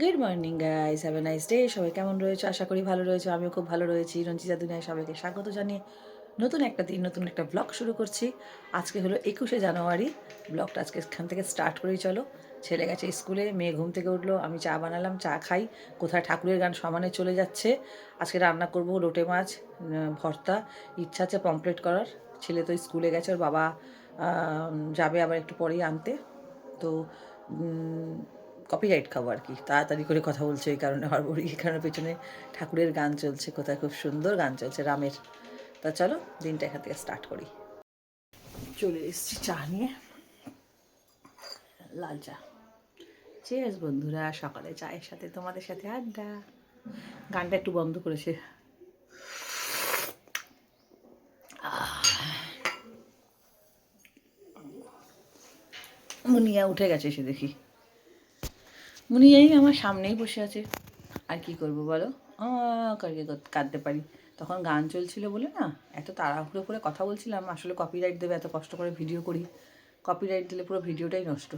Good morning guys, have a nice day. সবাই কেমন রয়েছে? আশা করি ভালো রয়েছে। আমিও খুব ভালো রয়েছি। রঞ্জিতা দুনিয়ায় সবাইকে স্বাগত জানিয়ে নতুন একটা দিন, নতুন একটা ব্লগ শুরু করছি। আজকে হলো 21শে জানুয়ারি। ব্লগটা আজকে এখান থেকে স্টার্ট করেই চলো। ছেলে গেছে স্কুলে, মেয়ে ঘুম থেকে উঠলো, আমি চা বানালাম, চা খাই। কোথায় ঠাকুরের গান সমানে চলে যাচ্ছে। আজকে রান্না করব লোটে মাছ ভর্তা। ইচ্ছা আছে পমপ্লেট করার। ছেলে তো স্কুলে গেছে, ওর বাবা যাবে আবার একটু পরেই আনতে। তো কপিরাইট খাবো আর কি, তাড়াতাড়ি করে কথা বলছে এই কারণে হড়বড়ি। এই কারণে পেছনে ঠাকুরের গান চলছে, কোথায় খুব সুন্দর গান চলছে রামের। তা চলো দিনটা এখান থেকে স্টার্ট করি। চলে এসেছি চা নিয়ে, লাল চা। চেয়ার্স বন্ধুরা, সকালে চায়ের সাথে তোমাদের সাথে আড্ডা। গানটা একটু বন্ধ করেছে। মুনিয়া উঠে গেছে সে দেখি। মুনিয়াই আমার সামনেই বসে আছে। আর কি করবো বলো, কাকে কাঁদতে পারি। তখন গান চলছিল বলে না এত তাড়াহুড়ো করে কথা বলছিলাম। আসলে কপিরাইট দেবে, এত কষ্ট করে ভিডিও করি, কপিরাইট দিলে পুরো ভিডিওটাই নষ্ট,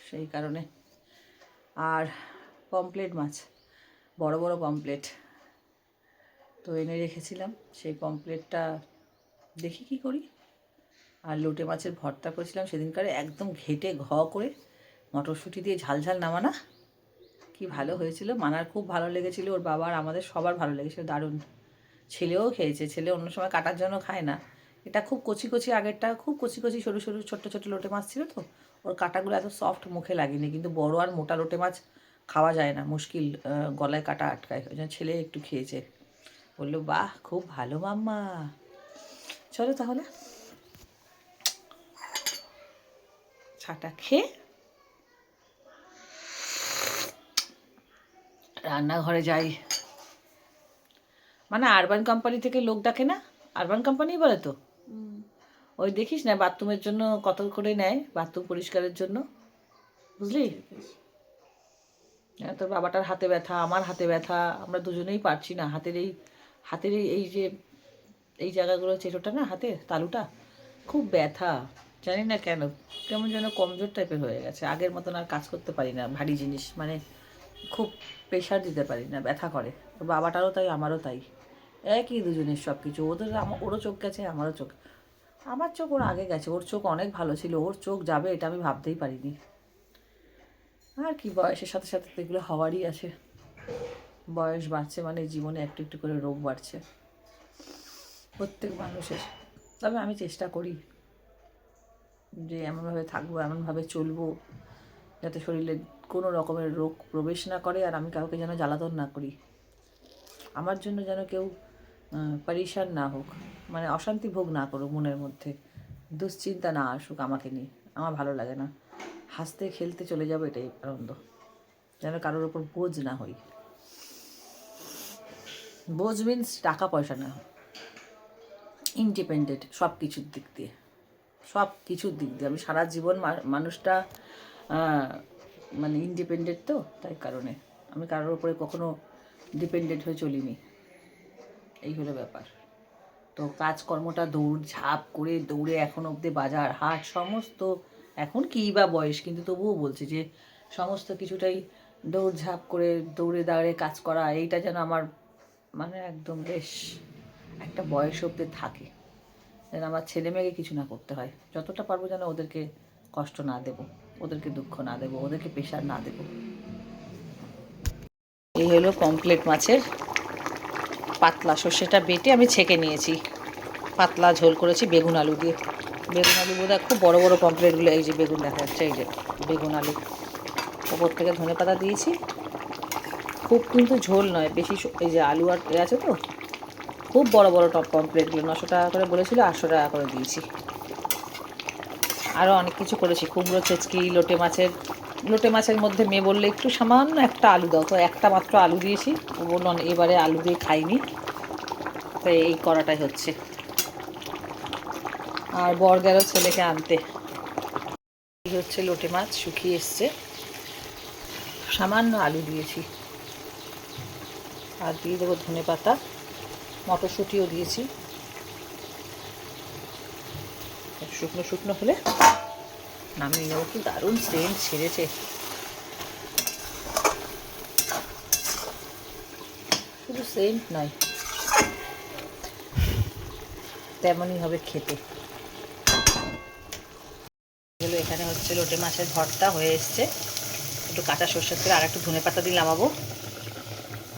সেই কারণে। আর পমপ্লেট মাছ, বড় বড় পমপ্লেট তো এনে রেখেছিলাম, সেই পমপ্লেটটা দেখি কি করি। আর লোটে মাছের ভর্তা করেছিলাম সেদিনকারে, একদম ঘেটে করে মটরশুঁটি দিয়ে ঝাল ঝাল নামানা। কি ভালো হয়েছিল, মানার খুব ভালো লেগেছিলো, ওর বাবার আমাদের সবার ভালো লেগেছিলো, দারুণ। ছেলেও খেয়েছে, ছেলে অন্য সময় কাটার জন্য খায় না। এটা খুব কচি কচি, আগেরটা খুব কচি কচি সরু সরু ছোট্ট ছোট্ট লোটে মাছ ছিল, তো ওর কাটাগুলো এত সফট মুখে লাগেনি। কিন্তু বড় আর মোটা লোটে মাছ খাওয়া যায় না, মুশকিল, গলায় কাটা আটকায়। ওই জন্য ছেলে একটু খেয়েছে, বললো বাহ খুব ভালো মাম্মা। চলো তাহলে ছাটা খেয়ে রান্নাঘরে যাই। মানে আরবান কোম্পানি থেকে লোক ডাকে না, আরবান কোম্পানি বলে তো। ওই দেখিস না বাথরুমের জন্য কত করে নেয়, বাথরুম পরিষ্কারের জন্য, বুঝলি? তোর বাবাটার হাতে ব্যথা, আমার হাতে ব্যথা, আমরা দুজনেই পারছি না। হাতের এই যে এই জায়গাগুলো, চেটোটা না, হাতের তালুটা খুব ব্যথা। জানি না কেন, কেমন যেন কমজোর টাইপের হয়ে গেছে। আগের মতন আর কাজ করতে পারি না, ভারী জিনিস মানে খুব প্রেশার দিতে পারি না, ব্যথা করে। ওর বাবাটারও তাই, আমারও তাই, একই দুজনের সব কিছু। ওরও চোখ গেছে, আমারও চোখ। আমার চোখ ওর আগে গেছে, ওর চোখ অনেক ভালো ছিল, ওর চোখ যাবে এটা আমি ভাবতেই পারিনি। আর কি, বয়সের সাথে সাথে তো এগুলো হওয়ারই আছে। বয়স বাড়ছে মানে জীবনে একটু একটু করে রোগ বাড়ছে প্রত্যেক মানুষের। তবে আমি চেষ্টা করি যে এমনভাবে থাকবো, এমনভাবে চলবো যাতে শরীরে কোনো রকমের রোগ প্রবেশ না করে, আর আমি কাউকে যেন জ্বালাতন না করি। আমার জন্য যেন কেউ পরিশান না হোক, মানে অশান্তি ভোগ না করুক মনের মধ্যে, দুশ্চিন্তা না আসুক আমাকে নিয়ে। আমার ভালো লাগে না। হাসতে খেলতে চলে যাবো, এটাই আনন্দ। যেন কারোর ওপর বোঝ না হই। বোঝ মিন্স টাকা পয়সা না, ইন্ডিপেন্ডেন্ট সব কিছুর দিক দিয়ে, সব কিছুর দিক দিয়ে। আমি সারা জীবন মানুষটা মানে ইন্ডিপেন্ডেন্ট, তো তাই কারণে আমি কারোর উপরে কখনো ডিপেন্ডেন্ট হয়ে চলিনি। এই হলো ব্যাপার। তো কাজকর্মটা দৌড় ঝাঁপ করে দৌড়ে এখন অবধি বাজার হাট সমস্ত, এখন কী বা বয়স, কিন্তু তবুও বলছি যে সমস্ত কিছুটাই দৌড়ঝাঁপ করে দৌড়ে দাঁড়ে কাজ করা, এইটা যেন আমার মানে একদম বেশ একটা বয়স অবধি থাকে। যেন আমার ছেলে মেয়েকে কিছু না করতে হয়, যতটা পারবো যেন ওদেরকে কষ্ট না দেবো, ওদেরকে দুঃখ না দেবো, ওদেরকে প্রেশার না দেবো। এই হলো পমপ্লেট মাছের পাতলা, সর্ষেটা বেটে আমি ছেঁকে নিয়েছি, পাতলা ঝোল করেছি বেগুন আলু দিয়ে। বেগুন আলু বোধহয় খুব বড় বড় পমপ্লেটগুলো, এই যে বেগুন দেখা যাচ্ছে, এই যে বেগুন আলু, ওপর থেকে ধনে পাতা দিয়েছি। খুব কিন্তু ঝোল নয় বেশি, এই যে আলু আর এ আছে তো। খুব বড় বড় পমপ্লেটগুলো 900 টাকা করে বলেছিল, 800 টাকা করে দিয়েছি। আরও অনেক কিছু করেছি, কুমড়ো চেচকি, লোটে মাছের মধ্যে মেয়ে বললে একটু সামান্য একটা আলু দাও, তো একটা মাত্র আলু দিয়েছি। ও বলল এবারে আলু দিয়ে খাইনি, তাই এই করাটাই হচ্ছে। আর বর গেল ছেলেকে আনতে। এই হচ্ছে লোটে মাছ, শুকিয়ে এসছে, সামান্য আলু দিয়েছি, আর দিয়ে দেবো ধনে পাতা, মটরশুঁটিও দিয়েছি। শুকনো শুকনো হলে নামিয়ে নেবো। কি দারুণ সেন্ট ছেড়েছে। সেন্ট নয়, তেমনই হবে খেতে। এখানে হচ্ছে লোটে মাছের ভর্তা হয়ে এসছে, একটু কাঁচা সর্ষের তেল আর একটু ধনে পাতা দিয়ে নামাবো।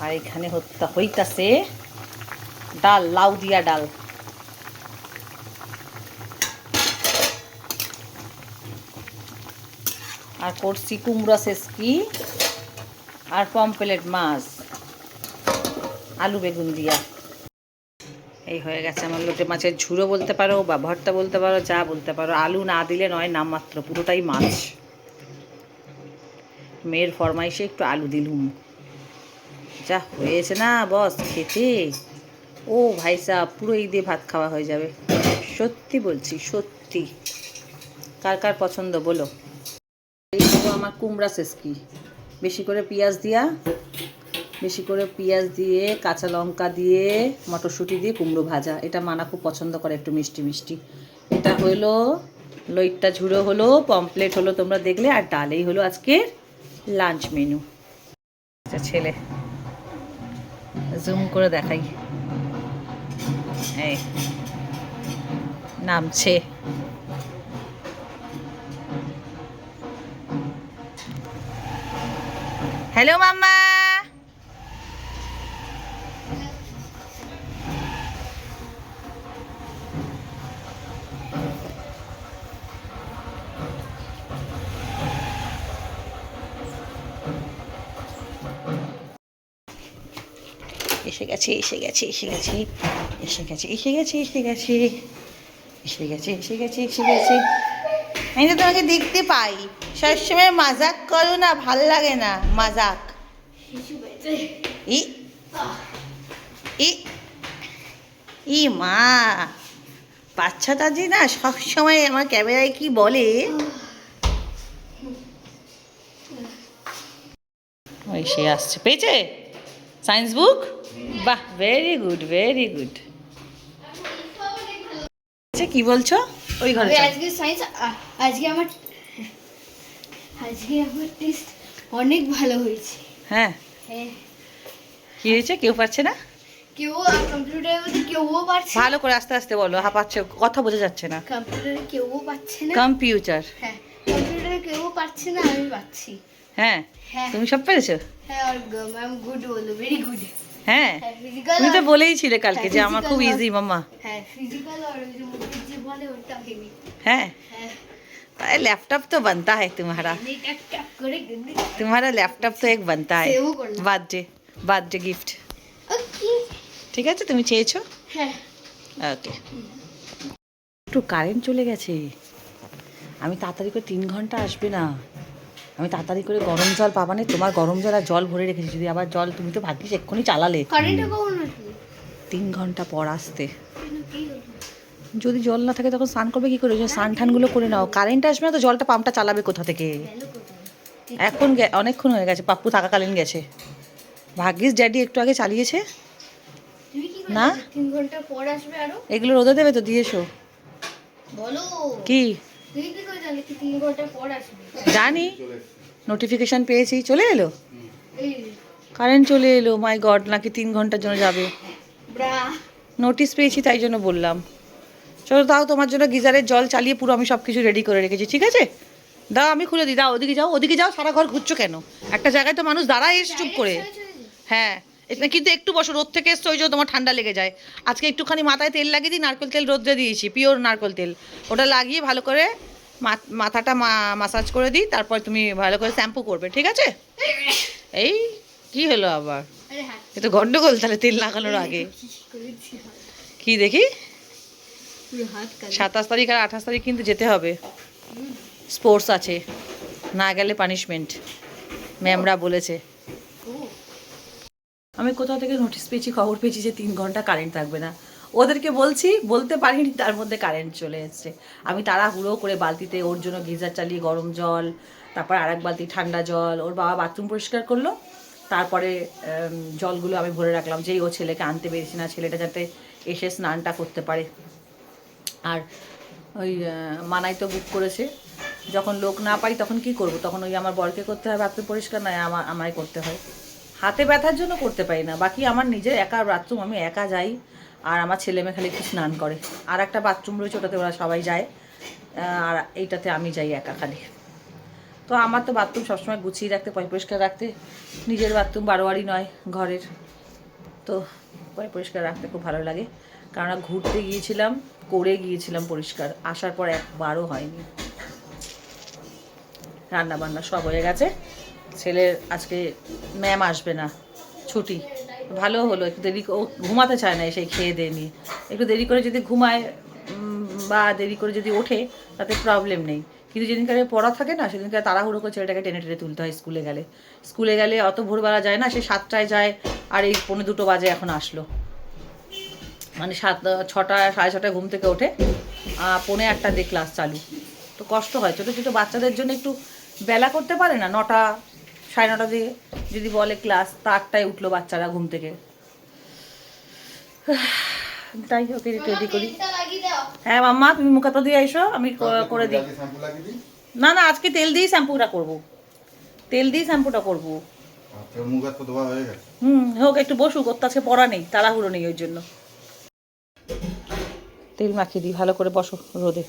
আর এখানে হইতাছে ডাল, লাউ দিয়া ডাল। আর করছি কুমড়া সেসকি আর পমফ্রেট মাছ আলু বেগুন দিয়া। এই হয়ে গেছে আমার লোটে মাছের ঝুড়ো বলতে পারো বা ভর্তা বলতে পারো, যা বলতে পারো। আলু না দিলে নয়, নামমাত্র, পুরোটাই মাছ। মেয়ের ফরমাইশে একটু আলু দিলুম, যা হয়েছে না বস খেতে। ও ভাই সাহ, পুরো এই দিয়ে ভাত খাওয়া হয়ে যাবে, সত্যি বলছি, সত্যি। কার কার পছন্দ বলো। এই হলো আমার কুমড়া সেসকি, বেশি করে পেঁয়াজ দিয়ে কাঁচা লঙ্কা দিয়ে মটরশুঁটি দিয়ে কুমড়ো ভাজা। এটা মানা খুব পছন্দ করে, একটু মিষ্টি মিষ্টি। এটা হলো লইট্টা ঝুড়ো, হলো পমফ্রেট হলো, তোমরা দেখলে। আর ডালেই হলো আজকে লাঞ্চ মেনু। আচ্ছা ছেলে জুম করে দেখাই, এই নামছে। হ্যালো মাম্মা। এসে গেছে এসে গেছে এসে গেছে এসে গেছে এসে গেছে এসে গেছে এসে গেছে এসে গেছে এসে গেছে। আমি তো তোমাকে দেখতে পাই সবসময়, মাজাক করো না, ভাল লাগে না মাজাক। ই ই ই মা, বাচ্চাটা যে না সবসময় আমার ক্যামেরায় কি বলে। ওই সে আসছে, পেয়েছে সায়েন্স বুক। বাহ, ভেরি গুড ভেরি গুড। আচ্ছা কি বলছো? ওই ঘরে আজকে সায়েন্স, আজকে আমার টেস্ট অনেক ভালো হয়েছে। হ্যাঁ, কি হয়েছে? কেউ পাচ্ছে না? কেউ কম্পিউটারের মধ্যে কেউও পারছে ভালো করে আস্তে আস্তে বলো, হাঁপাচ্ছে, কথা বোঝা যাচ্ছে না। কম্পিউটারে কেউও পাচ্ছে না। কম্পিউটার, হ্যাঁ, কম্পিউটারে কেউও পারছে না, আমি পাচ্ছি। হ্যাঁ হ্যাঁ তুমি সব পেরেছো? হ্যাঁ, আর ম্যাম গুড বলো, ভেরি গুড। হ্যাঁ, ফিজিক্যাল তুমি তো বলেই ছিলে কালকে হ্যাঁ, যে আমার খুব physical ইজি মাম্মা। হ্যাঁ, ফিজিক্যাল আর ওই যে মুখে যে বলে ওটা হেভি। হ্যাঁ, হ্যাঁ, लैपटॉप तो बनता है तुम्हारा, ট্যাপ ট্যাপ করে গন্ডি। तुम्हारा लैपटॉप तो एक बनता है। সেও করলাম। Birthday gift. ওকে, ঠিক আছে, তুমি চেয়েছো। হ্যাঁ। ওকে। একটু কারেন্ট চলে গেছে, আমি তাড়াতাড়ি করে 3 ঘন্টা আসবে না, আমি তাড়াতাড়ি করে গরম জল পাবানে, তোমার গরম জল আর জল ভরে রেখেছি, যদি আবার জল, তুমি তো ভাগ্যিস এক্ষুনি চালালে। কারেন্টটা কখন আসবে? 3 ঘন্টা পর আসতে। কেন, কি হলো? যদি জল না থাকে তখন স্নান করবে কি করে? স্নান টানগুলো করে নাও, কারেন্ট আসবে না তো জলটা পাম্পটা চালাবে কোথা থেকে? গেল কোথায়? এখন অনেকক্ষণ হয়ে গেছে, পাপ্পু থাকাকালীন গেছে। ভাগ্যিস ড্যাডি একটু আগে চালিয়েছে। তুমি কি করে না। 3 ঘন্টা পর আসবে আরো? এগুলো রোদে দেবে তো, দিয়ে এসো। বলো। কি তুমি কি করে জানলে কি 3 ঘন্টা পর আসবে? জানি, নোটিফিকেশন পেয়েছি, চলে এলো, এই কারেন্ট চলে এলো। মাই গড, নাকি 3 ঘন্টার জন্য যাবে। ব্রা। নোটিশ পেয়েছি তাই জন্য বললাম। চলো তাও তোমার জন্য গিজারের জল চালিয়ে পুরো আমি সব কিছু রেডি করে রেখেছি, ঠিক আছে? দাও আমি খুলে দিই, দাও, ওদিকে যাও, ওদিকে যাও, সারা ঘর ঘুরছো কেন? একটা জায়গায় তো মানুষ দাঁড়ায় এসে চুপ করে। হ্যাঁ, এটা কিন্তু একটু বসো, রোদ থেকে এসছো, ওই জন্য তোমার ঠান্ডা লেগে যায়। আজকে একটুখানি মাথায় তেল লাগিয়ে দিই, নারকেল তেল রোদ্রে দিয়েছি, পিওর নারকেল তেল। ওটা লাগিয়ে ভালো করে মাথাটা মাসাজ করে দিই, তারপর তুমি ভালো করে শ্যাম্পু করবে, ঠিক আছে? এই কি হলো আবার? আরে হাত এ তো গন্ডগোল তাহলে তেল লাগানোর আগে। করেছি, কি দেখি? পুরো হাত কালো। 27 তারিখ আর 28 তারিখ কিন্তু যেতে হবে, স্পোর্টস আছে, না গেলে পানিশমেন্ট, ম্যামরা বলেছে। ও, আমি কোথাও থেকে নোটিশ পেয়েছি, খবর পেয়েছি যে 3 ঘন্টা কারেন্ট থাকবে না। ওদেরকে বলতে পারিনি, তার মধ্যে কারেন্ট চলে এসছে। আমি তাড়াহুড়ো করে বালতিতে ওর জন্য গিজার চালিয়ে গরম জল, তারপর আরেক বালতি ঠান্ডা জল, ওর বাবা বাথরুম পরিষ্কার করলো, তারপরে জলগুলো আমি ভরে রাখলাম, যেই ও ছেলেকে আনতে পেরেছি না, ছেলেটা যাতে এসে স্নানটা করতে পারে। আর ওই মানাই তো বুক করেছে, যখন লোক না পাই তখন কি করব, তখন ওই আমার বরকে করতে হয় বাথরুম পরিষ্কার, নয় আমায় করতে হয়। হাতে ব্যথার জন্য করতে পারি না, বাকি আমার নিজের একা বাথরুম, আমি একা যাই, আর আমার ছেলে মেয়ে খালি একটু স্নান করে। আর একটা বাথরুম রয়েছে, ওটাতে ওরা সবাই যায়, আর এইটাতে আমি যাই একা খালি। তো আমার তো বাথরুম সবসময় গুছিয়ে রাখতে, পরিষ্কার রাখতে, নিজের বাথরুম বারোয়ারি নয় ঘরের, তো পরিষ্কার রাখতে খুব ভালো লাগে। কারণ ঘুরতে গিয়েছিলাম, করে গিয়েছিলাম পরিষ্কার, আসার পর একবারও হয়নি। রান্না বান্না সব হয়ে গেছে, ছেলের আজকে ম্যাম আসবে না, ছুটি, ভালো হলো। একটু দেরি, ও ঘুমাতে চায় না, সেই খেয়ে দিয়ে নিয়ে একটু দেরি করে যদি ঘুমায় বা দেরি করে যদি ওঠে তাতে প্রবলেম নেই, কিন্তু যেদিনকার পড়া থাকে না সেদিনকার তাড়াহুড়ো করে ছেলেটাকে টেনে টেনে তুলতে হয়। স্কুলে গেলে অত ভোরবেলা যায় না, সে 7টায় যায়, আর এই 1:45 বাজে এখন আসলো, মানে 6টা 6:30টায় ঘুম থেকে ওঠে, 7:45 দিয়ে ক্লাস চালু। তো কষ্ট হয়, ছোটো ছোটো বাচ্চাদের জন্য একটু বেলা করতে পারে না, 9টা 9:30 দিয়ে যদি বলে ক্লাস, তা 8টায় উঠলো বাচ্চারা ঘুম থেকে। তাই ওকে রেডি করি। হ্যাঁ মাম্মা, তুমি মুখ হাত দিয়ে এসো, আমি করে দিই। না না, আজকে তেল দিয়েই শ্যাম্পুটা করবো, তেল দিয়ে শ্যাম্পুটা করবো। হোক, একটু বসুক, ওর তো আজকে পড়া নেই, তাড়াহুড়ো নেই, ওই জন্য তেল মাখিয়ে দিই। ভালো করে বসো রোদে।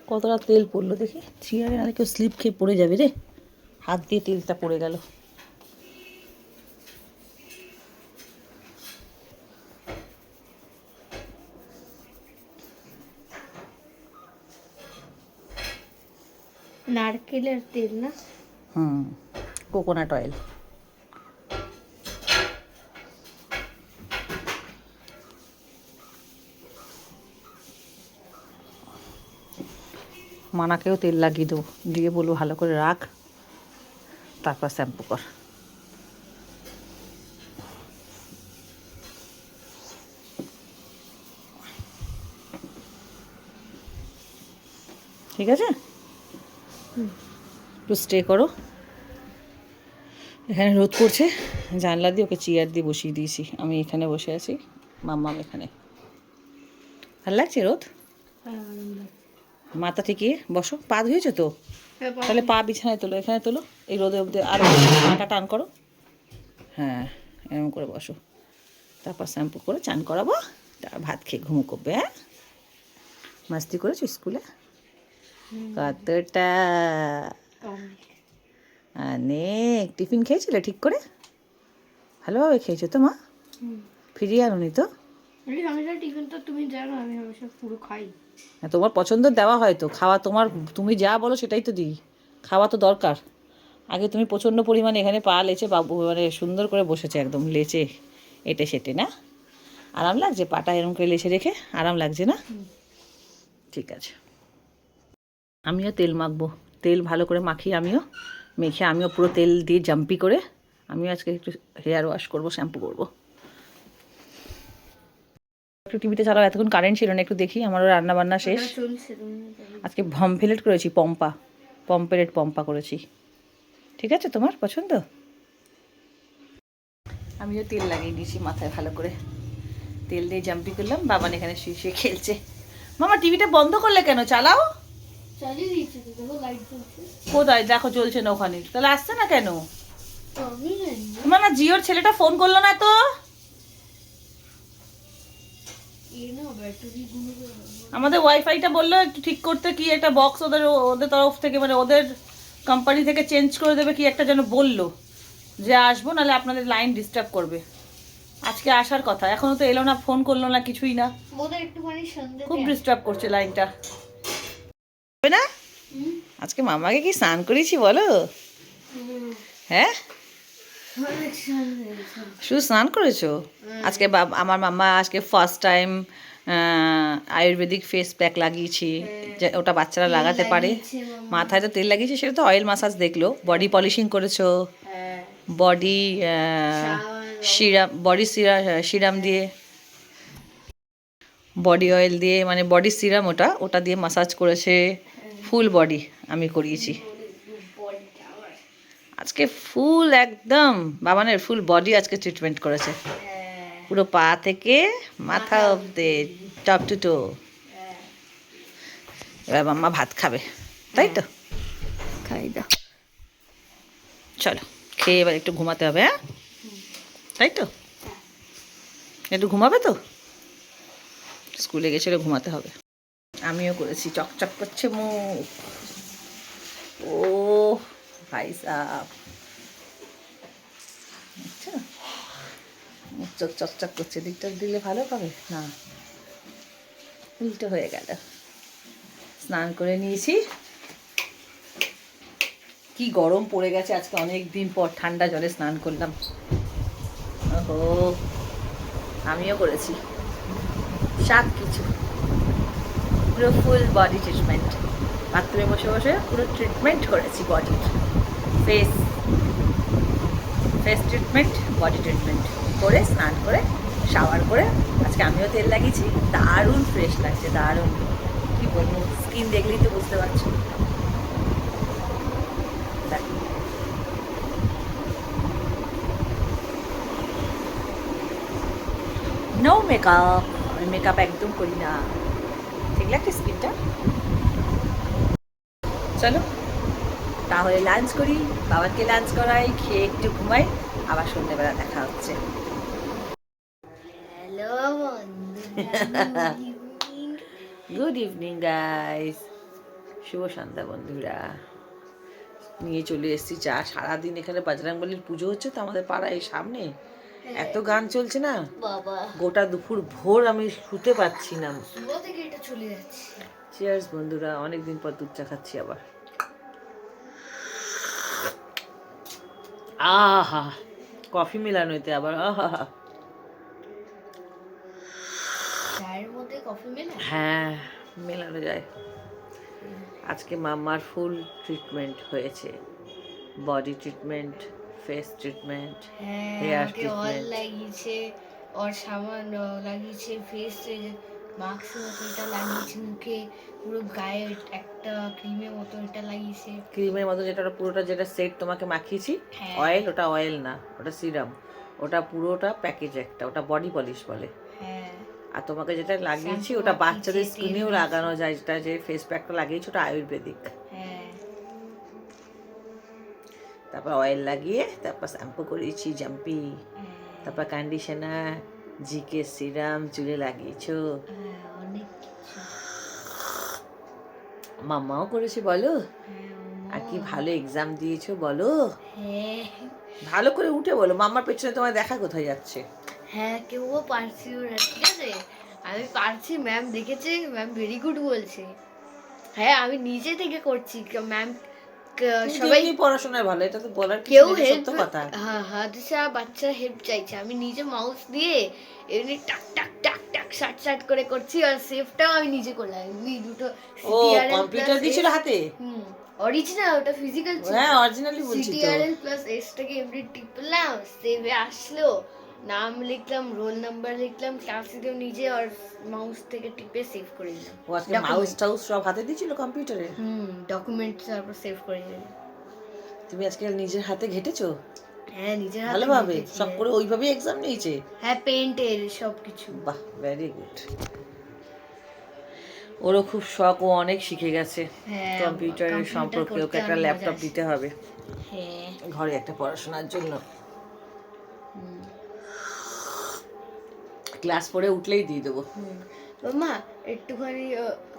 কতটা তেল পড়লো দেখি চেয়ারে, নাহলে কেউ স্লিপ খেয়ে পড়ে যাবে রে, হাত দিয়ে তেলটা পড়ে গেল। নারকেলের তেল না? Coconut oil. মানাকেও তেল লাগিয়ে দেবো, দিয়ে বলবো ভালো করে রাখ, তারপর শ্যাম্পু কর। ঠিক আছে, একটু স্টে করো। এখানে রোদ করছে, জানলা দিয়ে ওকে চেয়ার দিয়ে বসিয়ে দিয়েছি, আমি এখানে বসে আছি, মাম্মাম এখানে। ভালো লাগছে রোদ। মাথা ঠেকিয়ে বসো, পা ধুয়েছো তো, তাহলে পা বিছানায় তোলো, এখানে তোলো, এই রোদে অবধি আর পাটা টান করো। হ্যাঁ, এরকম করে বসো, তারপর শ্যাম্পু করে চান করাবো, তারপর ভাত খেয়ে ঘুমো করবে। হ্যাঁ, মাস্তি করেছো স্কুলে কতটা? অনেক। টিফিন খেয়েছিলে ঠিক করে, ভালোভাবে খেয়েছো তো মা? ফিরিয়ে আনোনি তো? টিফিন তো তুমি জানো আমি হমেশা পুরো খাই। তোমার পছন্দের দেওয়া হয় তো, খাওয়া তোমার, তুমি যা বলো সেটাই তো দিই, খাওয়া তো দরকার। আগে তুমি প্রচণ্ড পরিমাণে এখানে পা লেচে, বাবু মানে সুন্দর করে বসেছে একদম লেচে, এটে সেটে, না আরাম লাগছে? পাটা এরম করে লেচে রেখে আরাম লাগছে না? ঠিক আছে, আমিও তেল মাখবো, তেল ভালো করে মাখিয়ে আমিও মেখে, আমিও পুরো তেল দিয়ে জাম্পি করে আমিও আজকে একটু হেয়ার ওয়াশ করবো, শ্যাম্পু করবো। একটু টিভিতে চালাও, এতক্ষণ কারেন্ট ছিল না, একটু দেখি। আমারও রান্না বান্না শেষ, আজকে ভমফেলেট করেছি, পম্পেলেট পম্পা করেছি। ঠিক আছে, তোমার পছন্দ? আমিও তেল লাগিয়ে দিয়েছি মাথায়, ভালো করে তেল দিয়ে জাম্পি করলাম। বাবান এখানে শুয়ে শুয়ে খেলছে। মামা টিভিটা বন্ধ করলে কেন? চালাও। কোথায় দেখো, চলছে না ওখানে, তাহলে আসছে না কেন? তোমার না জিওর ছেলেটা ফোন করলো না তো? আমাদের ওয়াইফাইটা বললো একটু ঠিক করতে, কি একটা বক্স ওদের ওদের তরফ থেকে, মানে ওদের কোম্পানি থেকে চেঞ্জ করে দেবে, কি একটা যেন বললো, যে আসবো, নাহলে আপনাদের লাইন ডিস্টার্ব করবে। আজকে আসার কথা, এখনো তো এলো না, ফোন করলো না, কিছুই না, খুব ডিস্টার্ব করছে লাইনটা। না আজকে মামাকে কি স্নান করেছি বলো? হ্যাঁ, শুধু স্নান করেছো আজকে? আমার মাম্মা আজকে first time Ayurvedic face pack লাগিয়েছি, যে ওটা বাচ্চারা লাগাতে পারে। মাথায় তো তেল লাগিয়েছে, সেটা তো অয়েল মাসাজ দেখলো। বডি পলিশিং করেছো, বডি সিরাম, সিরাম দিয়ে, বডি অয়েল দিয়ে, মানে বডি সিরাম, ওটা দিয়ে মাসাজ করেছে। ফুল বডি আমি করিয়েছি আজকে, ফুল একদম বাবানের ফুল বডি আজকে ট্রিটমেন্ট করেছে, পুরো পা থেকে মাথা অব্দি, টপ টু টো। এবার মাম্মা ভাত খাবে, তাই তো? খাই দাও। চলো খেয়ে এবার একটু ঘুমাতে হবে, হ্যাঁ তাই তো? একটু ঘুমাবে তো, স্কুলে গেছিল ঘুমাতে হবে। আমিও করেছি, চকচক করছে মুখ। ও ভাই সাহ, আচ্ছা মুখ চোখ চকচক করছে। দিকটা দিলে ভালো হবে না, উল্টো হয়ে গেল। স্নান করে নিয়েছি, কি গরম পড়ে গেছে আজকে, অনেক দিন পর ঠান্ডা জলে স্নান করলাম। ওহো, আমিও করেছি সব কিছু, পুরো ফুল বডি ট্রিটমেন্ট। বাথরুমে বসে বসে পুরো ট্রিটমেন্ট করেছি বডির, face face treatment, body treatment করে স্নান করে শাওয়ার করে আজকে আমিও তেল লাগিয়েছি। দারুণ ফ্রেশ লাগছে, দারুণ। কি বলবো, স্কিন দেখলেই তো বুঝতে পারছো। নো মেকআপ, আমি মেকআপ একদম করি না, ঠিক লাগছে স্কিনটা। চলো তাহলে লাঞ্চ করি, বাবাকে লাঞ্চ করাই, খেয়ে একটু ঘুমাই, আবার সন্ধ্যেবেলা দেখা হচ্ছে। হ্যালো গুড ইভিনিং গাইস, শুভ সন্ধ্যা বন্ধুরা। নিয়ে চলে এসেছি চা। সারাদিন এখানে বজরংবলীর পুজো হচ্ছে তো আমাদের পাড়ায় এই সামনে, এত গান চলছে না, বাবা, গোটা দুপুর ভোর আমি শুতে পারছি না। শুরু থেকে এটা চলে যাচ্ছে। চিয়ার্স বন্ধুরা, অনেকদিন পর দুধ চা খাচ্ছি আবার। আহা, কফি মেলানো এতে আবার, আহা। চায়ের মধ্যে কফি মেলা? হ্যাঁ মেলানো যায়। আজকে মাম্মার ফুল ট্রিটমেন্ট হয়েছে, বডি ট্রিটমেন্ট, ফেস ট্রিটমেন্ট, হ্যাঁ, হেয়ার আমাকে অয়েল ট্রিটমেন্ট। লাগিয়েছে, ওর সামান লাগিয়েছে, ফেসে মাস্কের মতো এটা লাগিয়েছে, মুখে পুরো গায়ে একটা ক্রিমের মতো এটা লাগিয়েছে। ক্রিমের মতো যেটা, ওটা পুরোটা যেটা সেট তোমাকে মাখিয়েছি, হ্যাঁ। অয়েল, ওটা অয়েল না, ওটা সিরাম, ওটা পুরোটা প্যাকেজ একটা, ওটা বডি পলিশ বলে। হ্যাঁ, আর তোমাকে যেটা লাগিয়েছি Shampoo ওটা মাখিয়েছে, বাচ্চাদের তেল স্কিনেও দিয়েছে। লাগানো যায়, যেটা যে ফেস প্যাকটা লাগিয়েছি ওটা আয়ুর্বেদিক। হ্যাঁ, তারপর অয়েল লাগিয়ে তারপর শ্যাম্পু করেছি জাম্পি, তারপর কন্ডিশনার, জিকে সিরাম চুলে লাগিয়েছো। হ্যাঁ, অনেক কিছু। মাম্মাও করেছে বলো, হ্যাঁ, আর কি ভালো এক্সাম দিয়েছো বলো, হ্যাঁ, ভালো করে উঠে বলো। মাম্মার পেছনে তোমার দেখা কোথায় যাচ্ছে? হ্যাঁ, কেউও পারছিও না, ঠিক আছে? আমি পারছি, ম্যাম দেখেছে, ম্যাম ভেরি গুড বলছে। হ্যাঁ, আমি নিজে থেকে করছি, ম্যাম তুমি তো সবাই এমনি পড়াশোনায় ভালো, এটা তো বলার কিছু কেউ নেই, এটা হেল্প, সত্য কথা। হ্যাঁ হাদিসা বাচ্চা হেল্প চাইছে, আমি নিজে মাউস দিয়ে এমনি টাক টাক টাক টাক শাট শাট করে করছি, আর সেভটাও আমি নিজে করলাম, এমনি দুটো ও কম্পিউটার দিয়েছিল হাতে? অরিজিনাল, ওটা ফিজিক্যাল ছিল। হ্যাঁ অরিজিনালি বলছি তো। সিটিআরএল প্লাস এস টাকে এমনি টিপলাম, সেভে আসলো, নাম লিখলাম, রোল নাম্বার লিখলাম, ক্লাস দিলাম নিজে, আর মাউস থেকে টিপে সেভ করে দিলাম। ও আজকে মাউস টাউস সব হাতে দিয়েছিল কম্পিউটারে? ডকুমেন্ট তারপর সেভ করে দিলাম। তুমি আজকে নিজের হাতে ঘেটেছো হ্যাঁ, নিজের হাতে ভালোভাবে, লিখেছি, সব করে ওইভাবেই এক্সাম নিয়েছে? হ্যাঁ, পেইন্টের সব কিছু। বাহ ভেরি গুড। ওরও খুব শখ, ও অনেক শিখে গেছে হ্যাঁ, কম্পিউটারের কম্পিউটার সম্পর্কে। করতে ওকে একটা অনেক মজা ল্যাপটপ আসে। দিতে হবে হ্যাঁ, ঘরে একটা পড়াশোনার জন্য। ক্লাস পড়ে উঠলেই দিয়ে দেবো। মা একটুখানি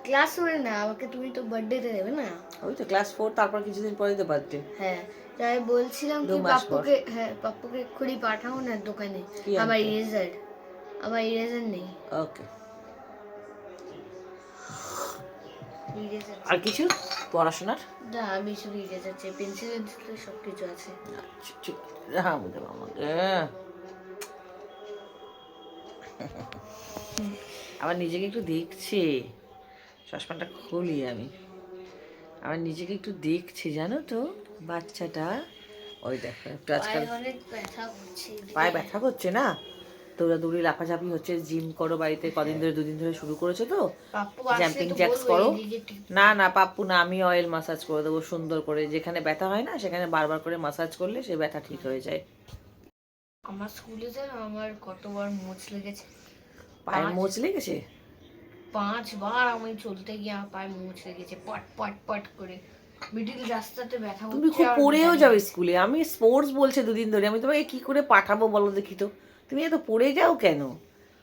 ক্লাস করে না, আমাকে তুমি তো বার্থডেতে দেবে না? ওই তো ক্লাস 4, তারপর কিছুদিন পরে তো বার্থডে। হ্যাঁ, তাই বলছিলাম কি 2 মাস পর। পাপ্পুকে, হ্যাঁ পাপ্পুকে এক্ষুনি পাঠাও না দোকানে, কি আমার আনতে? ইরেজার নেই। ওকে। ইরেজার আর কিছু পড়াশোনার? না, আমি শুধু ইরেজার চাই, পেন্সিল সব কিছু আছে। হ্যাঁ বুঝলাম আমাকে। আবার নিজেকে একটু দেখছি, চশমাটা খুলি আমি, আবার নিজেকে একটু দেখছি জানো তো বাচ্চাটা। ওই দেখো একটু আজকাল পায়ে অনেক ব্যথা করছে। পায়ে ব্যথা করছে না, দৌড়াদৌড়ি লাফাঝাপি হচ্ছে, জিম করো বাড়িতে, কদিন ধরে 2 দিন ধরে শুরু করেছো তো, পাপ্পু জাম্পিং আসলে তো জ্যাক্স বলবো করো। এইদিকে টিপ। না না পাপ্পু না, আমি অয়েল মাসাজ করে দেবো সুন্দর করে, যেখানে ব্যথা হয় না সেখানে বারবার করে মাসাজ করলে সেই ব্যথা ঠিক হয়ে যায়। আমার স্কুলে জানো আমার কতবার মোচ লেগেছে। পায়ে 5 মোচ লেগেছে? 5 বার আমি চলতে গিয়ে আমার পায়ে মোচ লেগেছে, পট পট পট করে। মিডিল রাস্তাতে ব্যথা তুমি হচ্ছে খুব আর পড়েও জানি যাও না। স্কুলে, আমি স্পোর্টস বলছে দুদিন ধরে, আমি তোমাকে কি করে পাঠাবো বলো দেখি তো, তুমি এত পড়ে যাও কেন?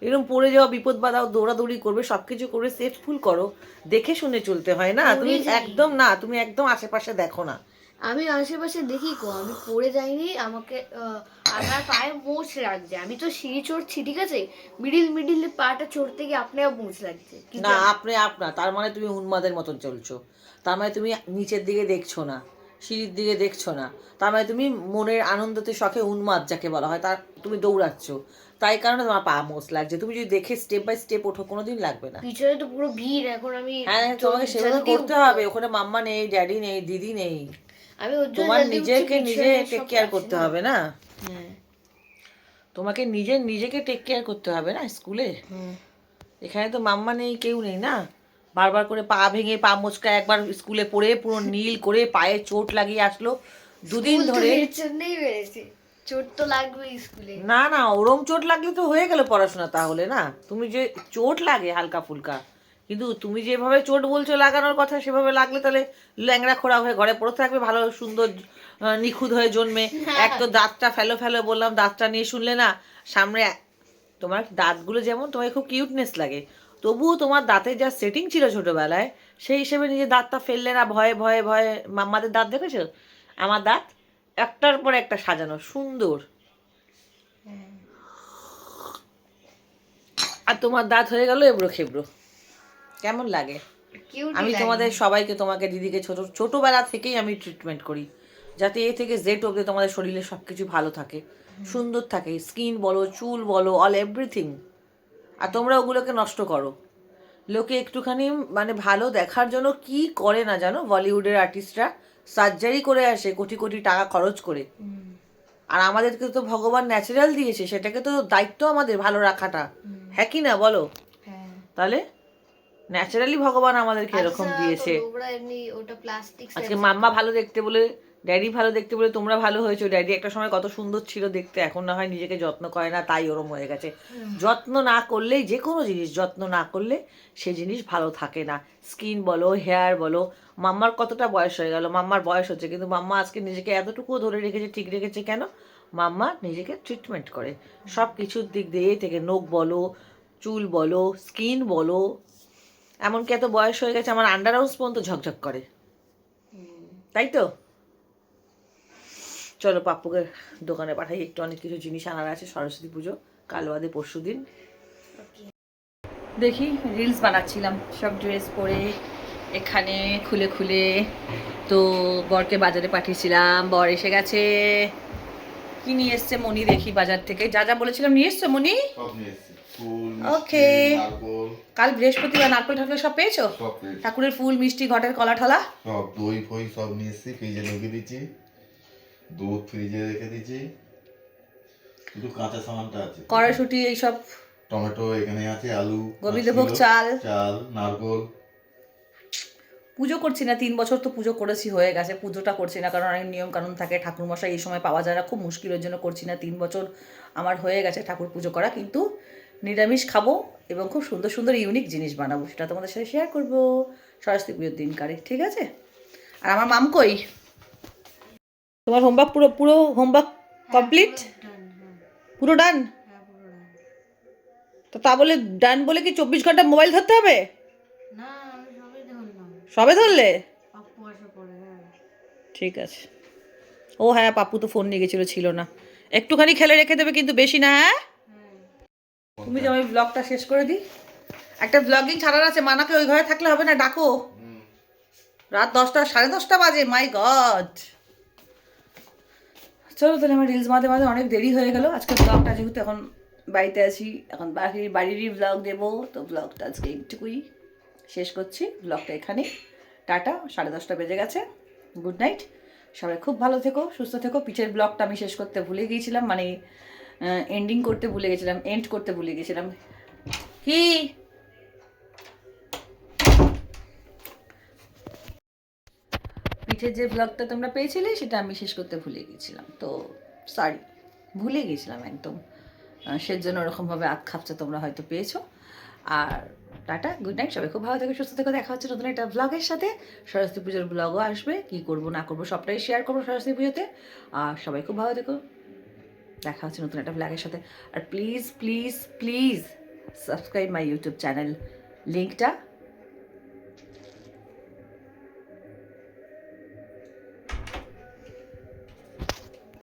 এরকম পড়ে যাও, বিপদ বাধাও, দৌড়াদৌড়ি করবে, সবকিছু করবে, সেফফুল করো, দেখে শুনে চলতে হয় না? তুমি পড়ে যাই, একদম না, তুমি একদম আশেপাশে দেখো না। আমি আশেপাশে দেখি কো, আমি পড়ে যাইনি, আমাকে আমার পায়ে মোচ লাগছে, আমি তো সিঁড়ি চড়ছি ঠিক আছে, মিডিল পাটা চড়তে গিয়ে আপনার মোচ লাগছে কিন্তু না, আপনি আপনা তার মানে তুমি উন্মাদের মতন চলছো, তার মানে তুমি নিচের দিকে দেখছো না, সিঁড়ির দিকে দেখছো না, তার মানে তুমি মনের আনন্দতে শখে উন্মাদ যাকে বলা হয়, তার তুমি দৌড়াচ্ছ, তাই কারণে তোমার পা মোচ লাগছে। তুমি যদি দেখে স্টেপ বাই স্টেপ ওঠো, কোনোদিন লাগবে না। পিছনে তো পুরো ভিড়, এখন আমি হ্যাঁ, তোমাকে সেভাবে জলদি করতে উঠবো। হবে, ওখানে মাম্মা নেই, ড্যাডি নেই, দিদি নেই, আমি ওর জন্য তোমার জলদি উঠছি, নিজেকে নিজে পিছনে টেক সব কেয়ার আছে করতে না। হবে না? হ্যাঁ। তোমাকে নিজেকে টেক কেয়ার করতে হবে না স্কুলে? হুম। এখানে তো মাম্মা নেই, কেউ নেই না, বারবার করে পা ভেঙে পা মোচকা একবার স্কুলে পড়ে পুরো নীল করে পায়ে চোট লাগিয়ে আসলো দুদিন স্কুল তো ধরে। এর জন্যই বেড়েছে, চোট তো লাগবেই স্কুলে। না না, ওরম চোট লাগলে তো হয়ে গেল পড়াশোনা তাহলে না, তুমি যে চোট লাগে হালকা ফুলকা, কিন্তু তুমি যেভাবে চোট বলছো লাগানোর কথা, সেভাবে লাগলে তাহলে ল্যাংড়া খোড়া হয়ে ঘরে পড়ে থাকবে, ভালো সুন্দর নিখুঁত হয়ে জন্মে। এক তো দাঁতটা ফেলো ফেলো বললাম, দাঁতটা নিয়ে শুনলে না, সামনে তোমার দাঁতগুলো যেমন তোমার খুব কিউটনেস লাগে, তবুও তোমার দাঁতের যা সেটিং ছিল ছোটবেলায়, সেই হিসেবে নিজের দাঁতটা ফেললে না, ভয়ে ভয়ে ভয়ে। মাম্মাদের দাঁত দেখেছো? আমার দাঁত একটার পর একটা সাজানো সুন্দর, আর তোমার দাঁত হয়ে গেল এবড়ো খেবড়ো। কেমন লাগে? আমি তোমাদের সবাইকে, তোমাকে দিদিকে ছোটবেলা থেকেই আমি ট্রিটমেন্ট করি, যাতে এ থেকে জেড অব্দি তোমাদের শরীরে সব কিছু ভালো থাকে, সুন্দর থাকে, স্কিন বলো, চুল বলো, অল এভরিথিং। আর তোমরা ওগুলোকে নষ্ট করো। লোকে একটুখানি মানে ভালো দেখার জন্য কি করে না জানো, বলিউডের আর্টিস্টরা সার্জারি করে আসে কোটি কোটি টাকা খরচ করে, আর আমাদেরকে তো ভগবান ন্যাচারাল দিয়েছে, সেটাকে তো দায়িত্ব আমাদের ভালো রাখাটা, হ্যাঁ কি না বলো? হ্যাঁ। তাহলে ন্যাচারালি ভগবান আমাদেরকে এরকম দিয়েছে। ওরা এমনি ওটা প্লাস্টিক আজকে মাম্মা ভালো দেখতে বলে, ড্যাডি ভালো দেখতে বলে তোমরা ভালো হয়েছো। ড্যাডি একটা সময় কত সুন্দর ছিল দেখতে, এখন না হয় নিজেকে যত্ন করে না, তাই ওরম হয়ে গেছে। যত্ন না করলেই, যে কোনো জিনিস যত্ন না করলে সে জিনিস ভালো থাকে না, স্কিন বলো, হেয়ার বলো। মাম্মার কতটা বয়স হয়ে গেল, মাম্মার বয়স হচ্ছে, কিন্তু মাম্মা আজকে নিজেকে এতটুকুও ধরে রেখেছে, ঠিক রেখেছে কেন? মাম্মা নিজেকে ট্রিটমেন্ট করে সব কিছুর দিক দিয়ে, থেকে নখ বলো, চুল বলো, স্কিন বলো, এমনকি এত বয়স হয়ে গেছে আমার আন্ডার আর্মস পর্যন্ত ঝকঝক করে, তাই তো? চলো পাপ্পুকে দোকানে পাঠাই, একটু অনেক কিছু জিনিস আনার আছে, সরস্বতী পুজো কাল বাদে পরশু দিন। দেখি রিলস বানাচ্ছিলাম সব ড্রেস পরে, এখানে খুলে খুলে, তো বরকে বাজারে পাঠিয়েছিলাম, বর এসে গেছে। কি নিয়ে এসছে মনি দেখি বাজার থেকে, যা যা বলেছিলাম নিয়ে এসছো মনি? সব নিয়ে এসেছি। ফুল, ওকে। মিষ্টি, নারকোল, কাল বৃহস্পতিবার, নারকেল ঠাকুর সব পেয়েছো? সব পেয়েছি। ঠাকুরের ফুল, মিষ্টি, ঘটের কলা ঠলা সব দই ফই সব নিয়ে এসেছি, ফ্রিজে রেখে দিচ্ছি, দুধ ফ্রিজে রেখে দিচ্ছি, শুধু কাঁচা সামানটা আছে। কড়াইশুঁটি এইসব, টমেটো এখানে আছে, আলু, গোবিন্দভোগ চাল, চাল, নারকোল। পুজো করছি না 3 বছর, তো পুজো করেছি হয়ে গেছে, পুজোটা করছি না কারণ অনেক নিয়ম কানুন থাকে, ঠাকুরমশাই এই সময় পাওয়া যায় না, খুব মুশকিলের জন্য করছি না। 3 বছর আমার হয়ে গেছে ঠাকুর পুজো করা, কিন্তু নিরামিষ খাবো এবং খুব সুন্দর সুন্দর ইউনিক জিনিস বানাবো, সেটা তোমাদের সাথে শেয়ার করবো সরস্বতী পুজোর দিনকারে, ঠিক আছে? আর আমার মাম কই? তোমার হোমওয়ার্ক পুরো পুরো হোমওয়ার্ক কমপ্লিট? পুরো ডান? তো তা বলে ডান বলে কি 24 ঘন্টা মোবাইল ধরতে হবে? না, আমি সবই ধরলাম, সবে ধরলে? পাপ্পু আসার পরে। হ্যাঁ। ঠিক আছে। ও হ্যাঁ, পাপ্পু তো ফোন নিয়ে গেছিলো, ছিল না। একটুখানি খেলে রেখে দেবে কিন্তু বেশি না, হ্যাঁ? তুমি যে আমি ব্লগটা শেষ করে দিই, একটা ব্লগিং ছাড়ার আছে, মানাকে ওই ঘরে থাকলে হবে না, ডাকো। রাত 10টা 10:30 বাজে, মাই গড। চলো তাহলে আমার রিলস মাঝে মাঝে অনেক দেরি হয়ে গেল আজকে, ব্লগটা যেহেতু এখন বাড়িতে আছি, এখন বাড়িরই ব্লগ দেবো, তো ব্লগটা আজকে এইটুকুই শেষ করছি, ব্লগটা এখানেই। টাটা, 10:30 বেজে গেছে, গুড নাইট, সবাই খুব ভালো থেকো, সুস্থ থেকো। পিছের ব্লগটা আমি শেষ করতে ভুলে গিয়েছিলাম, মানে এন্ডিং করতে ভুলে গেছিলাম, এন্ড করতে ভুলে গেছিলাম। কি পিঠের যে ব্লগটা তোমরা পেয়েছিলে সেটা আমি শেষ করতে ভুলে গিয়েছিলাম, তো সরি, ভুলে গিয়েছিলাম একদম, সেজন্য ওরকমভাবে আত খাপচা তোমরা হয়তো পেয়েছো। আর টাটা, গুড নাইট, সবাই খুব ভালো থেকো, সুস্থ থেকো। দেখা হচ্ছে নতুন একটা ব্লগের সাথে। সরস্বতী পুজোর ব্লগও আসবে, কী করবো না করবো সবটাই শেয়ার করবো সরস্বতী পুজোতে। আর সবাই খুব ভালো থেকো, দেখা হচ্ছে নতুন একটা ব্লগের সাথে। আর please please please subscribe my YouTube channel, লিঙ্কটা